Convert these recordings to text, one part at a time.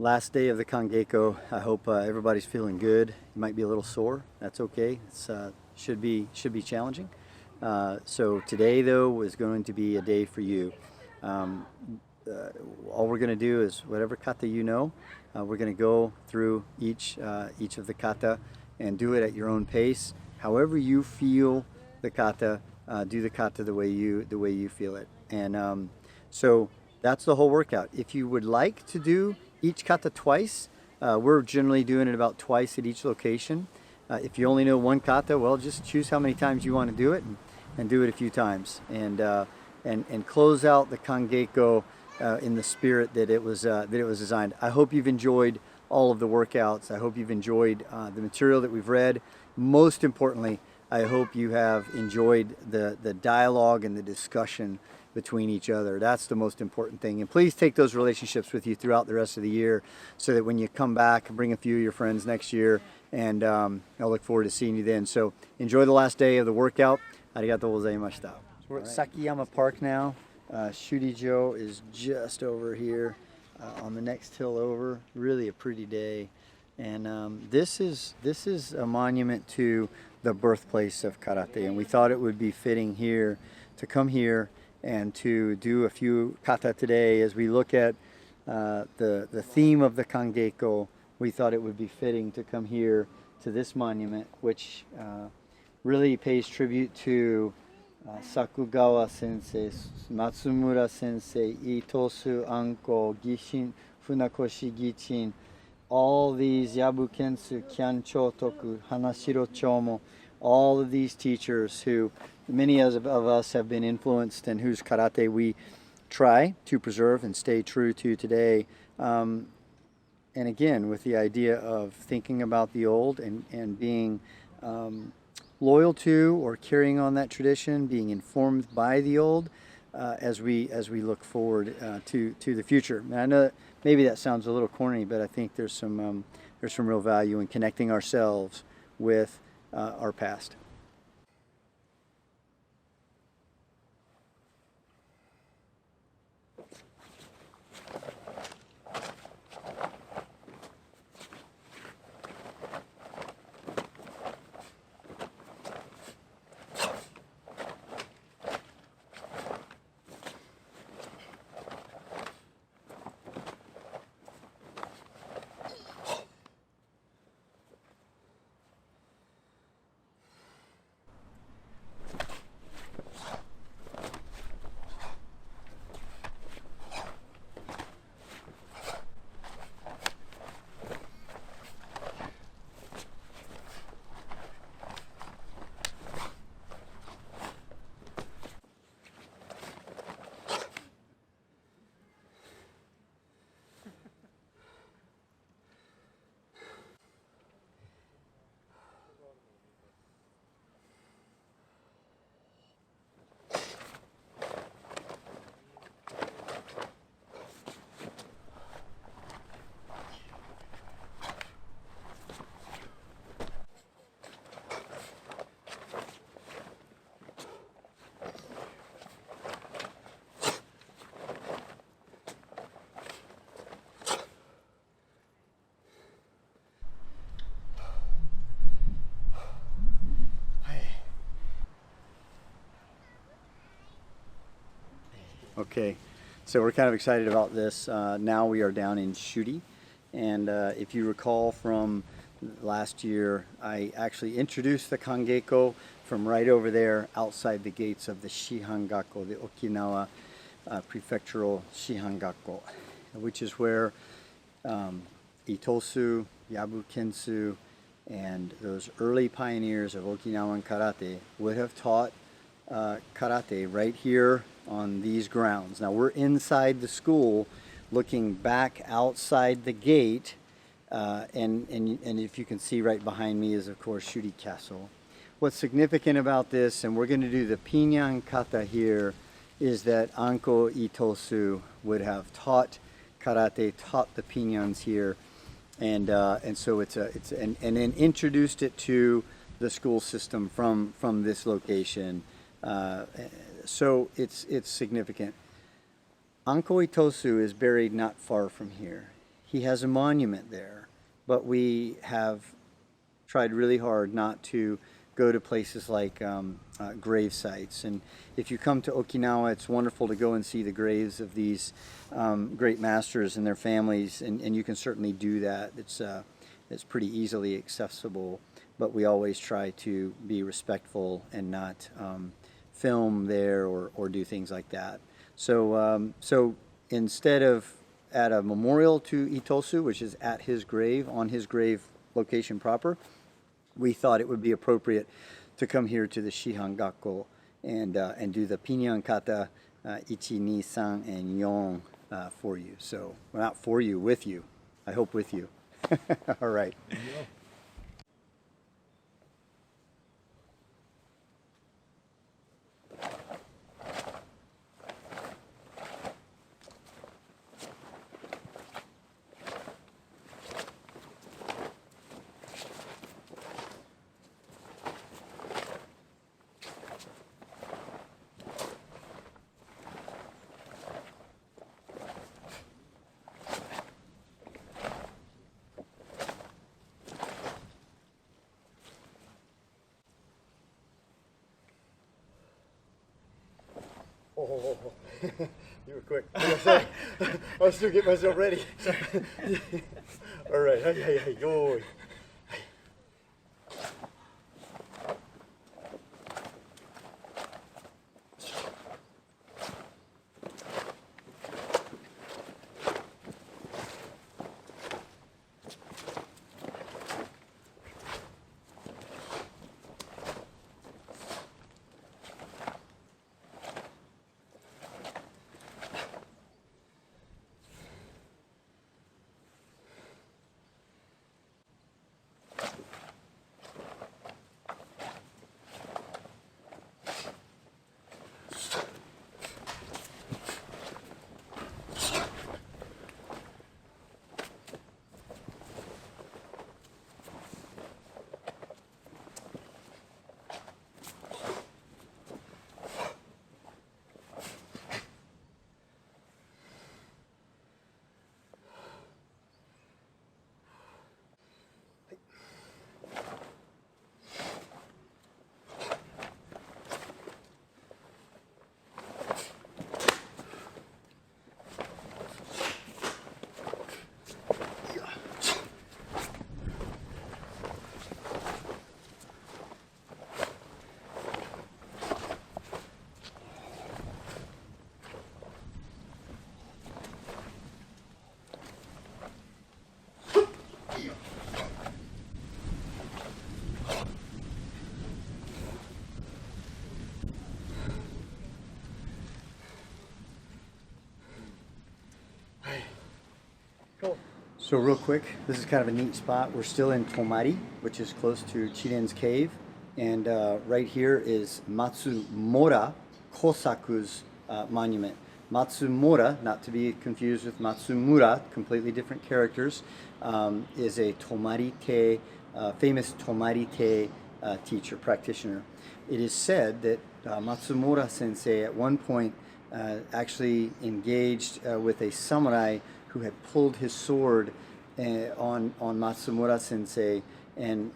Last day of the Kangeiko. I hope everybody's feeling good. You might be a little sore. That's okay. It's should be challenging. So today though is going to be a day for you. All we're going to do is whatever kata you know, we're going to go through each of the kata and do it at your own pace. However you feel the kata, do the kata the way you feel it. And so that's the whole workout. If you would like to do each kata twice, we're generally doing it about twice at each location. If you only know one kata, well, just choose how many times you want to do it and do it a few times. And close out the Kangeiko in the spirit that it was designed. I hope you've enjoyed all of the workouts. I hope you've enjoyed the material that we've read. Most importantly, I hope you have enjoyed the dialogue and the discussion between each other. That's the most important thing. And please take those relationships with you throughout the rest of the year so that when you come back, bring a few of your friends next year, and I'll look forward to seeing you then. So enjoy the last day of the workout. Arigatou gozaimashita. So we're at Sakiyama Park now. Shurijo is just over here on the next hill over. Really a pretty day. And this is a monument to the birthplace of karate, and we thought it would be fitting here to come here and to do a few kata today. As we look at the theme of the Kangeiko, we thought it would be fitting to come here to this monument, which really pays tribute to Sakugawa Sensei, Matsumora Sensei, Itosu Anko, Gishin Funakoshi Gichin, all these Yabukensu, Kyan Chotoku, Hanashiro Chomo, all of these teachers who many of us have been influenced and whose karate we try to preserve and stay true to today. And again, with the idea of thinking about the old and being loyal to or carrying on that tradition, being informed by the old as we look forward to the future. And I know that maybe that sounds a little corny, but I think there's some real value in connecting ourselves with our past. Okay, so we're kind of excited about this. Now we are down in Shuri, and if you recall from last year, I actually introduced the Kangeiko from right over there outside the gates of the Shihan Gako, the Okinawa prefectural Shihan Gako, which is where Itosu, Yabukensu, and those early pioneers of Okinawan karate would have taught karate right here on these grounds. Now we're inside the school looking back outside the gate, and if you can see right behind me is of course Shuri Castle. What's significant about this, and we're going to do the Pinyan kata here, is that Anko Itosu would have taught karate, taught the Pinyans here, and so and then introduced it to the school system from this location. So it's significant. Anko Itosu is buried not far from here. he has a monument there. But we have tried really hard not to go to places like grave sites. And if you come to Okinawa, it's wonderful to go and see the graves of these great masters and their families, and you can certainly do that. It's pretty easily accessible, but we always try to be respectful and not film there or do things like that. So instead of at a memorial to Itosu, which is at his grave, on his grave location proper, we thought it would be appropriate to come here to the Shihan Gako and do the Pinyan kata 1, 2, 3, and 4 for you. So, well, not for you, with you. I hope with you. All right. Yeah. Oh, you were quick. I was still getting myself ready. All right, hey, go. So real quick, this is kind of a neat spot. We're still in Tomari, which is close to Chiren's cave. And right here is Matsumora Kosaku's monument. Matsumora, not to be confused with Matsumura, completely different characters, is a Tomarite, famous Tomarite teacher, practitioner. It is said that Matsumora Sensei at one point actually engaged with a samurai who had pulled his sword on Matsumora Sensei and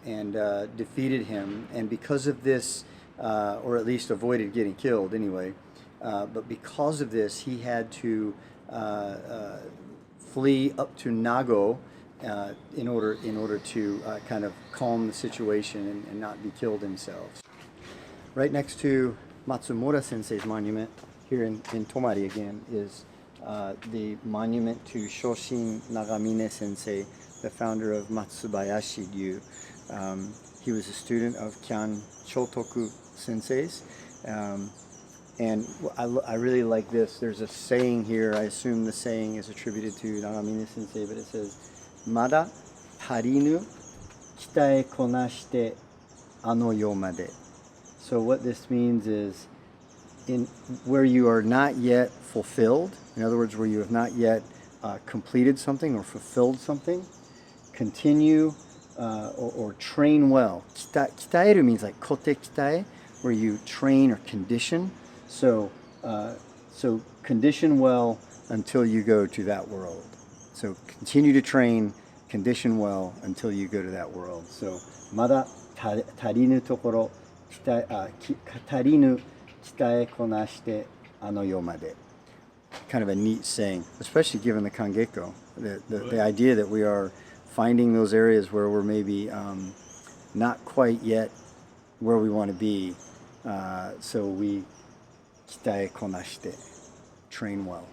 defeated him. And because of this, or at least avoided getting killed anyway, but because of this, he had to flee up to Nago in order to kind of calm the situation and not be killed himself. Right next to Matsumora Sensei's monument, here in Tomari again, is the monument to Shoshin Nagamine Sensei, the founder of Matsubayashi Ryu. He was a student of Kyan Chotoku Sensei's. And I really like this. There's a saying here. I assume the saying is attributed to Nagamine Sensei, but it says, Mada tarinu kitae konashite ano yomade. So what this means is, where you are not yet fulfilled, in other words, where you have not yet completed something or fulfilled something, continue or train well. Kitaeru means like kote kitae, where you train or condition. So condition well until you go to that world. So continue to train, condition well until you go to that world. So, まだ足りぬところ、足りぬ鍛えこなしてあの世まで. Kind of a neat saying, especially given the Kangeiko, the idea that we are finding those areas where we're maybe not quite yet where we want to be, so we kitae konashite, train well.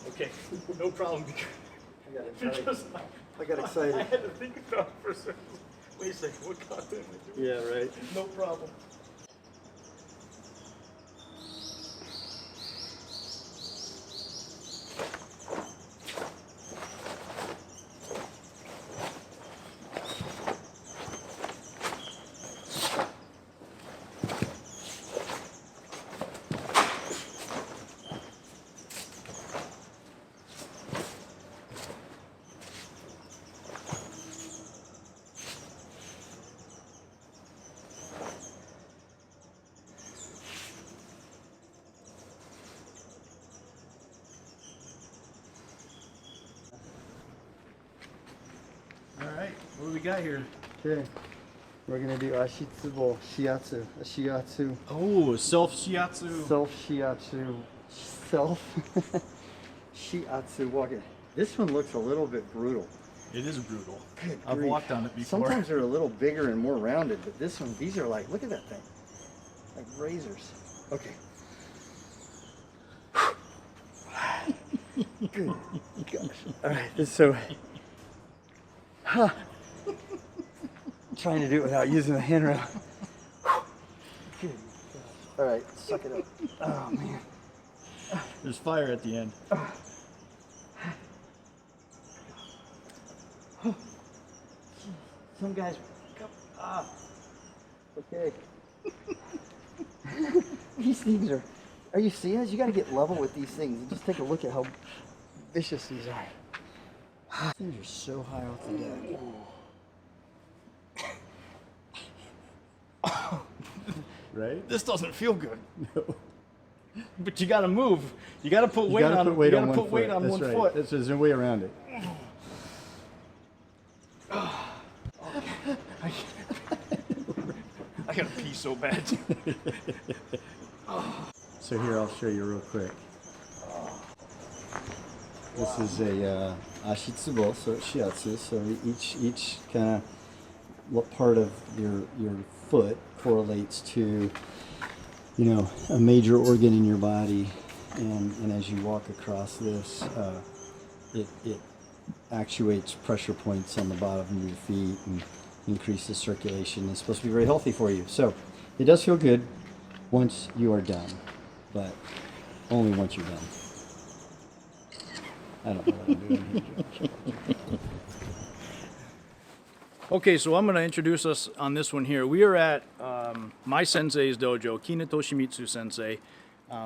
Okay, no problem. I got excited. I had to think about it for a second. Wait a second, what kata am I doing? Yeah, right. No problem. Alright, what do we got here? Okay, we're gonna do ashitsubo, shiatsu. Oh, self-shiatsu. Self-shiatsu, shiatsu walking. This one looks a little bit brutal. It is brutal. Good I've grief. walked on it before. Sometimes they're a little bigger and more rounded, but this one, these are like, look at that thing. Like razors. Okay. Good gosh. Alright, so trying to do it without using the handrail. Good gosh. Alright, suck it up. Oh man. There's fire at the end. Some guys okay. These things are you seeing this? You gotta get level with these things and just take a look at how vicious these are. These things are so high off the deck. Right? This doesn't feel good. No. But you gotta move. You gotta put weight on put weight you on gotta one put weight foot. on That's one right. foot. There's no way around it. I gotta pee so bad. So here, I'll show you real quick. This is a ashitsubo, so it's shiatsu. So each kind of what part of your foot correlates to, you know, a major organ in your body, and as you walk across this, it actuates pressure points on the bottom of your feet and increases circulation. It's supposed to be very healthy for you. So it does feel good once you are done, but only once you're done. I don't know what I'm doing here. Okay, so I'm going to introduce us on this one here. We are at my sensei's dojo, Kina Toshimitsu Sensei.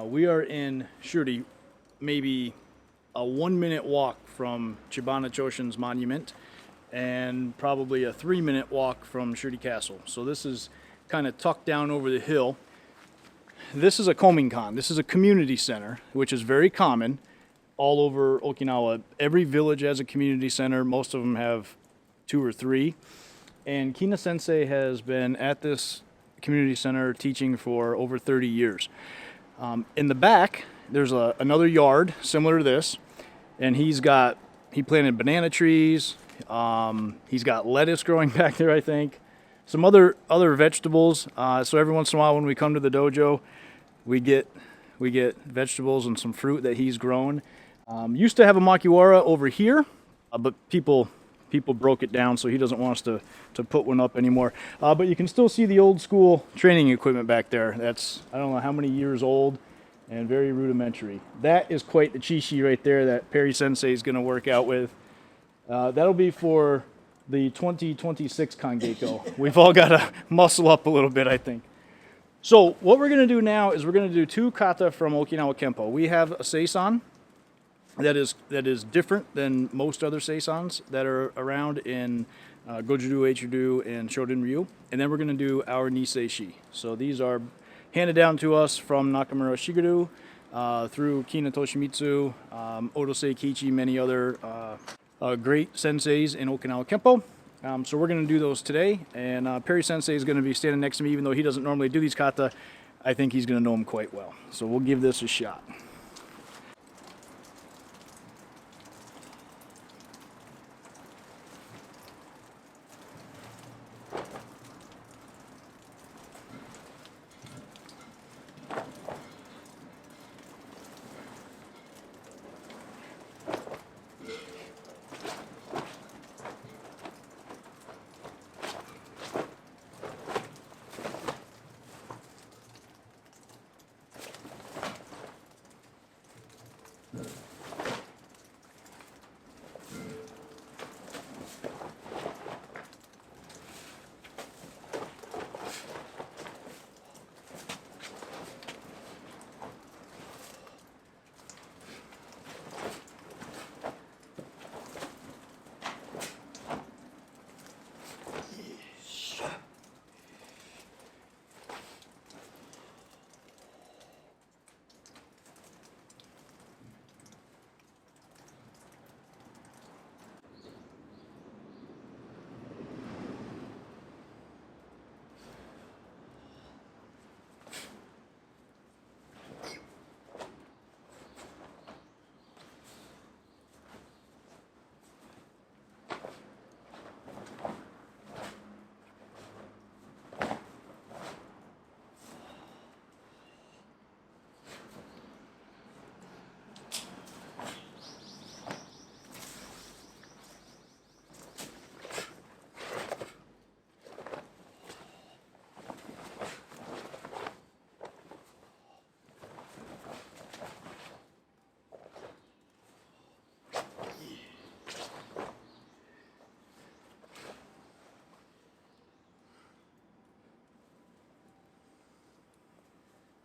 We are in Shuri, maybe a 1-minute walk from Chibana Choshin's monument, and probably a 3-minute walk from Shuri Castle. So this is kind of tucked down over the hill. This is a kominkan. This is a community center, which is very common all over Okinawa. Every village has a community center. Most of them have 2 or 3. And Kina Sensei has been at this community center teaching for over 30 years. In the back, there's another yard similar to this, and he planted banana trees. He's got lettuce growing back there, I think. Some other vegetables. So every once in a while when we come to the dojo, we get vegetables and some fruit that he's grown. Used to have a makiwara over here, but people broke it down, so he doesn't want us to put one up anymore. But you can still see the old school training equipment back there. That's, I don't know how many years old and very rudimentary. That is quite the chishi right there that Perry Sensei is going to work out with. That'll be for the 2026 Kangeiko. We've all got to muscle up a little bit, I think. So what we're going to do now is we're going to do 2 kata from Okinawa Kenpo. We have a Seisan that is different than most other Seisans that are around in Goju-ryu, Eichu-ryu, and Shorin-ryu. And then we're going to do our Niseishi. So these are handed down to us from Nakamura Shigeru through Kina Toshimitsu, Odosei Kichi, many other great senseis in Okinawa Kenpo. So we're going to do those today, and Perry Sensei is going to be standing next to me. Even though he doesn't normally do these kata, I think he's going to know them quite well. So we'll give this a shot.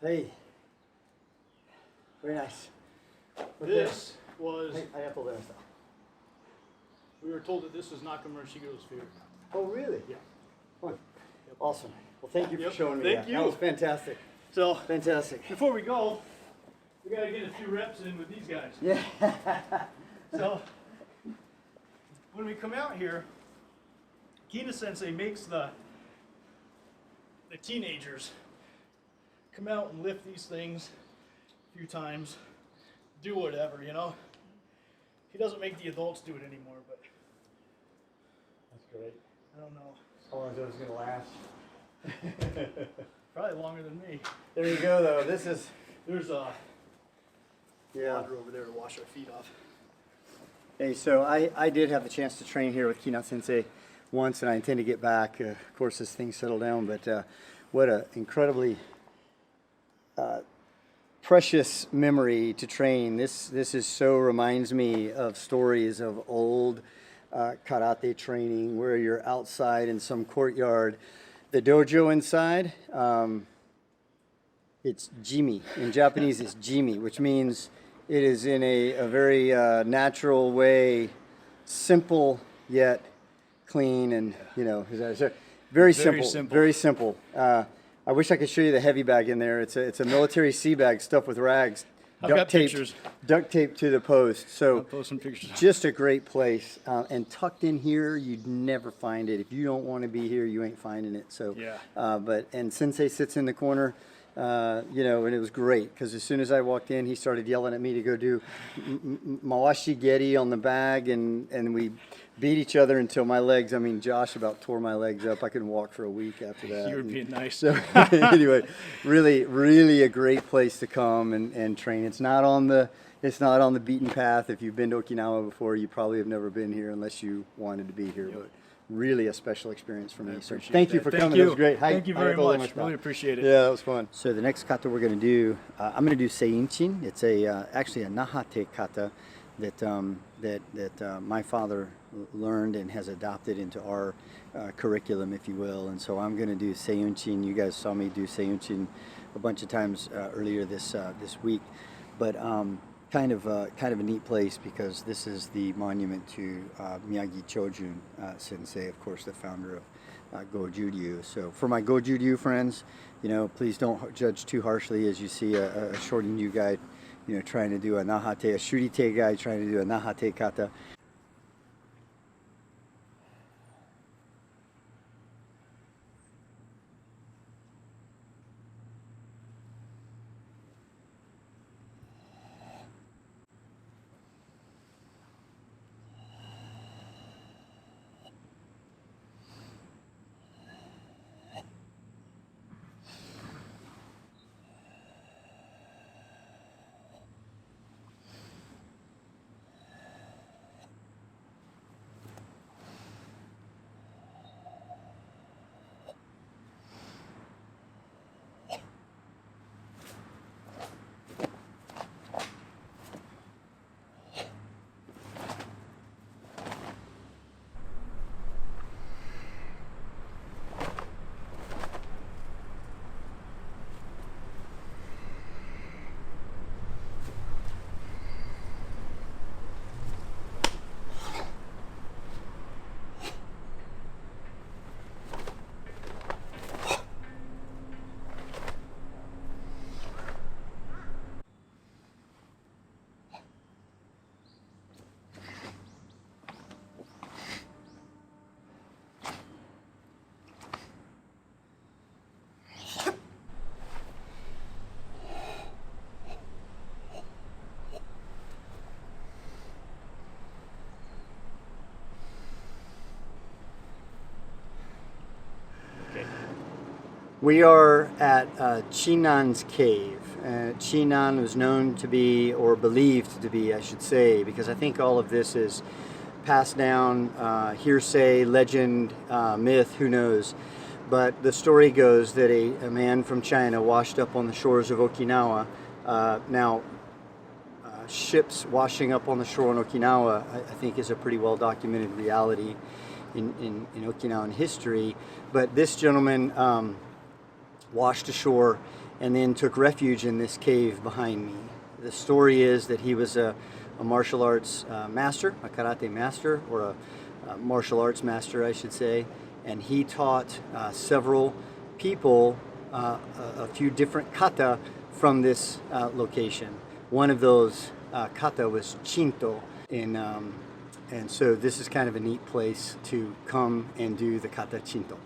Hey, very nice. This was, I have to let us know. we were told that this was Nakamura Shigeru's favorite. Oh, really? Yeah. Fun. Awesome. Well, thank you for Yep. showing me Thank that. you. That was fantastic. So Fantastic. before we go, we got to get a few reps in with these guys. Yeah. So when we come out here, Kina Sensei makes the teenagers come out and lift these things a few times, do whatever, you know. He doesn't make the adults do it anymore, but That's great. I don't know. How long is this going to last? Probably longer than me. There you go, though. This is, There's a yeah. water over there to wash our feet off. Hey, so I did have the chance to train here with Kina Sensei once, and I intend to get back, of course, as things settle down, but what an incredibly precious memory to train. This is so reminds me of stories of old karate training where you're outside in some courtyard. The dojo inside, it's jimi. In Japanese, it's jimi, which means it is in a very natural way, simple yet clean, and very simple. Very simple. I wish I could show you the heavy bag in there. It's a military sea bag stuffed with rags, I've got pictures. duct taped to the post. So I'll post some pictures. just a great place, and tucked in here, you'd never find it. If you don't want to be here, you ain't finding it. So, Yeah. and Sensei sits in the corner, and it was great because as soon as I walked in, he started yelling at me to go do mawashi geri on the bag, and we beat each other until my legs. I mean, Josh about tore my legs up. I couldn't walk for a week after that. You were being nice. So anyway, really a great place to come and train. It's not on the beaten path. If you've been to Okinawa before, you probably have never been here unless you wanted to be here. Yep. But really a special experience for me. So thank you for coming. It was great. Thank you very much. Really appreciate it. Yeah, that was fun. So the next kata we're going to do, I'm going to do Seiuchin. It's actually a nahate kata. that my father learned and has adopted into our curriculum, if you will. And so I'm going to do Seiuchin. You guys saw me do Seiuchin a bunch of times earlier this week, but kind of a neat place because this is the monument to Miyagi Chojun Sensei, of course, the founder of Gojushiho. So for my Gojushiho friends, please don't judge too harshly as you see a Shorten-ryu guy, trying to do a Nahate, a Shurite guy trying to do a Nahate kata. We are at Chinan's cave. Chinan was known to be, or believed to be, I should say, because I think all of this is passed down, hearsay, legend, myth, who knows. But the story goes that a man from China washed up on the shores of Okinawa. Ships washing up on the shore in Okinawa, I think, is a pretty well documented reality in Okinawan history. But this gentleman washed ashore and then took refuge in this cave behind me. The story is that he was a martial arts master, a karate master, or a martial arts master, I should say, and he taught several people a few different kata from this location. One of those kata was Chinto, and so this is kind of a neat place to come and do the kata Chinto.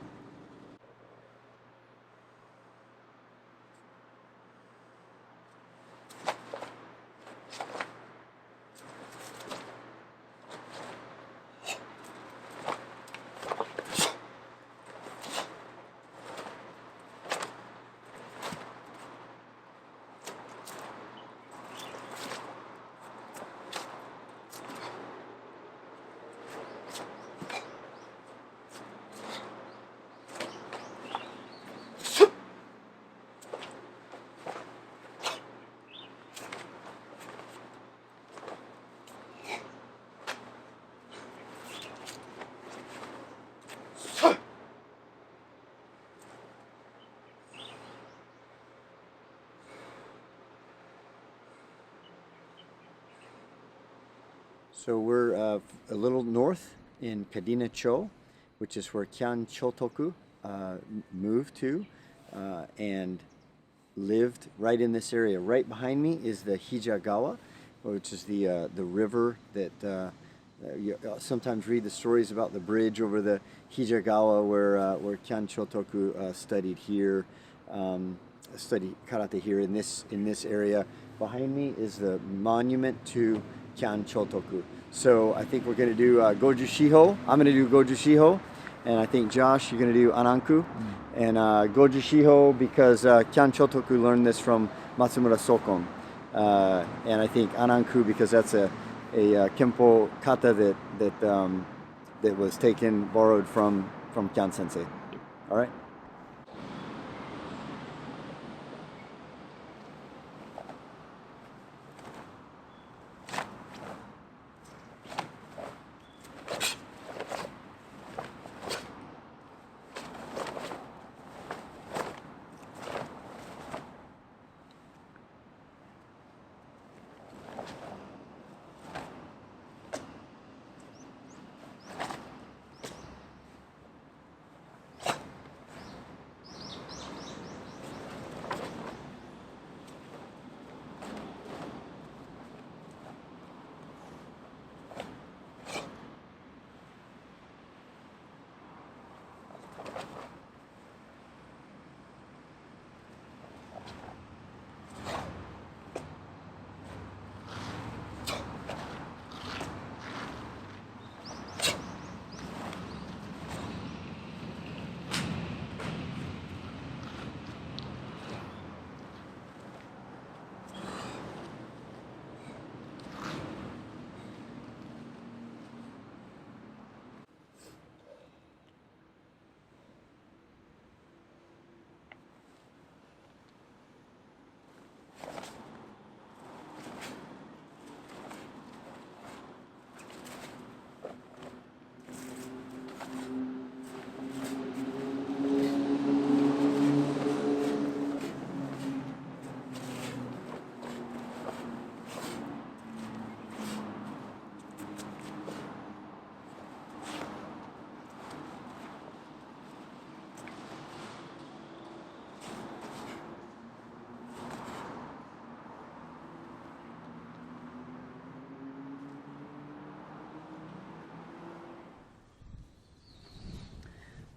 So we're a little north in Kadina-cho, which is where Kyan Chotoku moved to and lived right in this area. Right behind me is the Hijagawa, which is the river that you sometimes read the stories about the bridge over the Hijagawa where Kyan Chotoku studied here, studied karate here in this area. Behind me is the monument to Kyan Chotoku. So I think we're going to do Gojushiho. I'm going to do Gojushiho, and I think Josh, you're going to do Ananku. And Gojushiho because Kyan Chotoku learned this from Matsumora Sokon. And I think Ananku because that's a Kenpo kata that was borrowed from Kyan Sensei. All right.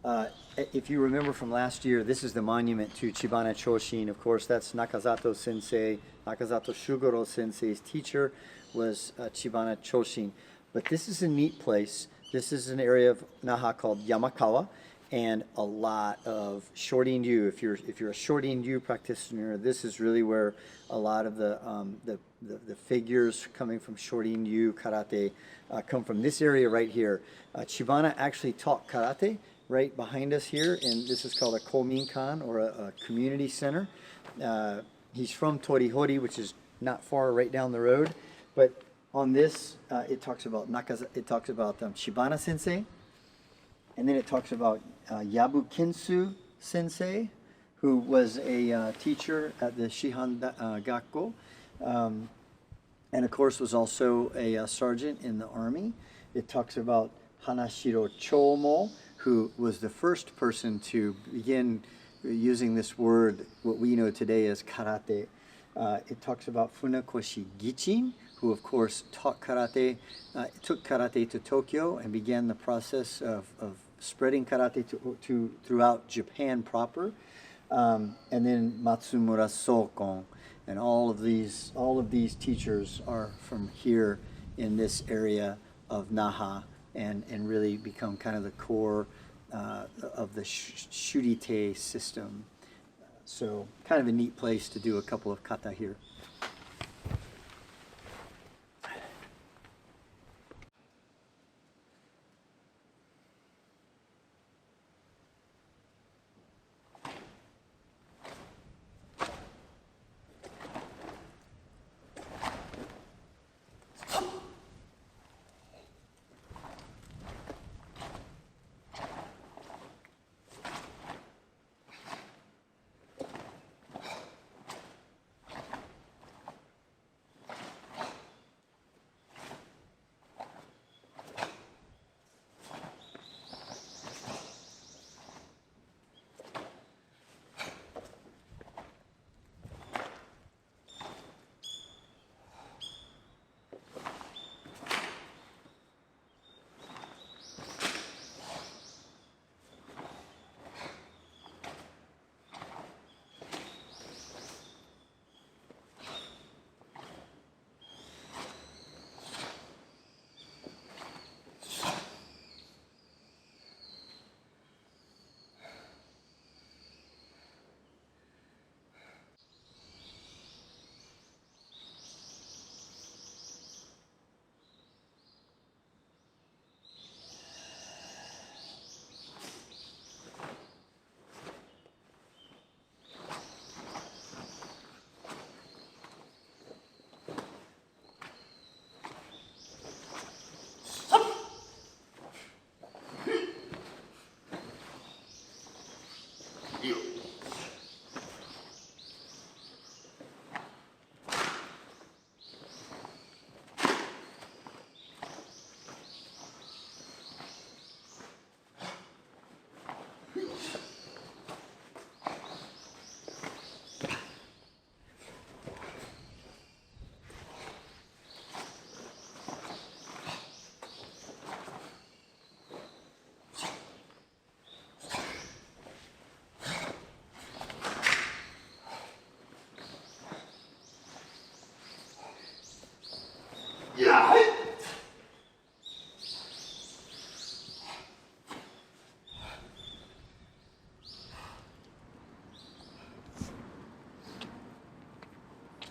If you remember from last year, this is the monument to Chibana Choshin. Of course, that's Nakazato Sensei. Nakazato Shugoro Sensei's teacher was Chibana Choshin. But this is a neat place. This is an area of Naha called Yamakawa, and a lot of Shorin Ryu. If you're a Shorin Ryu practitioner, this is really where a lot of the figures coming from Shorin Ryu karate come from. This area right here. Chibana actually taught karate right behind us here, and this is called a kominkan, or a community center. He's from Torihori, which is not far, right down the road. But on this, it talks about Chibana Sensei, and then it talks about Yabu Kinsu Sensei, who was a teacher at the Shihan Gako, and of course was also a sergeant in the army. It talks about Hanashiro Chomo, who was the first person to begin using this word, what we know today as karate. It talks about Funakoshi Gichin, who of course taught karate, took karate to Tokyo and began the process of spreading karate to throughout Japan proper. And then Matsumora Sokon, and all of these teachers are from here in this area of Naha, and really become kind of the core of the Shurite system. So kind of a neat place to do a couple of kata here.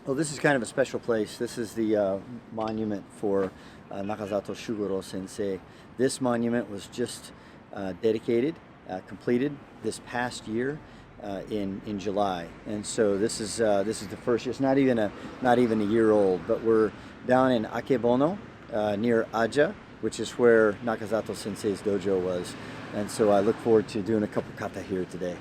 Well, this is kind of a special place. This is the monument for Nakazato Shugoro Sensei. This monument was just dedicated, completed this past year in July, and so this is the first. It's not even a year old, but we're down in Akebono near Aja, which is where Nakazato Sensei's dojo was, and so I look forward to doing a couple kata here today.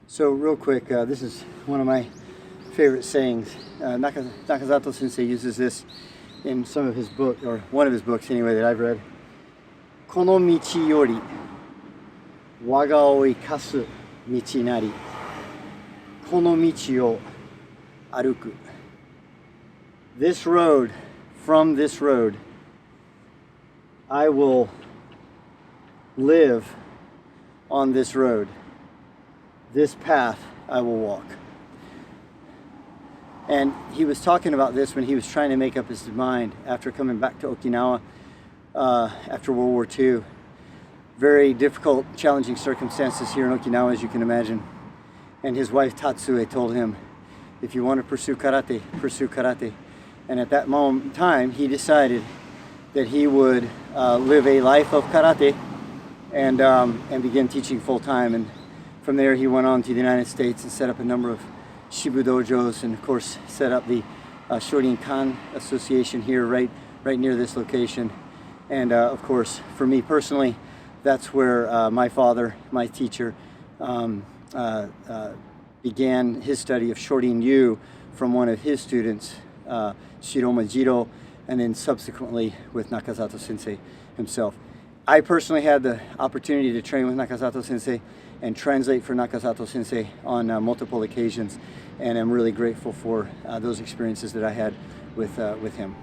So real quick, this is one of my favorite sayings. Nakazato Sensei uses this in some of his book, or one of his books anyway, that I've read. Kono michi yori waga o ikasu michi nari kono michi o aruku. This road, from this road, I will live on this road. This path I will walk. And he was talking about this when he was trying to make up his mind after coming back to Okinawa after World War II. Very difficult, challenging circumstances here in Okinawa, as you can imagine. And his wife Tatsue told him, if you want to pursue karate, pursue karate. And at that time, he decided that he would live a life of karate and begin teaching full time. And from there, he went on to the United States and set up a number of Shibu dojos, and of course set up the Shorin Kan Association here right near this location. And of course, for me personally, that's where my father, my teacher, began his study of Shorin Ryu from one of his students, Shiroma Jiro, and then subsequently with Nakazato Sensei himself. I personally had the opportunity to train with Nakazato Sensei and translate for Nakazato Sensei on multiple occasions, and I'm really grateful for those experiences that I had with him.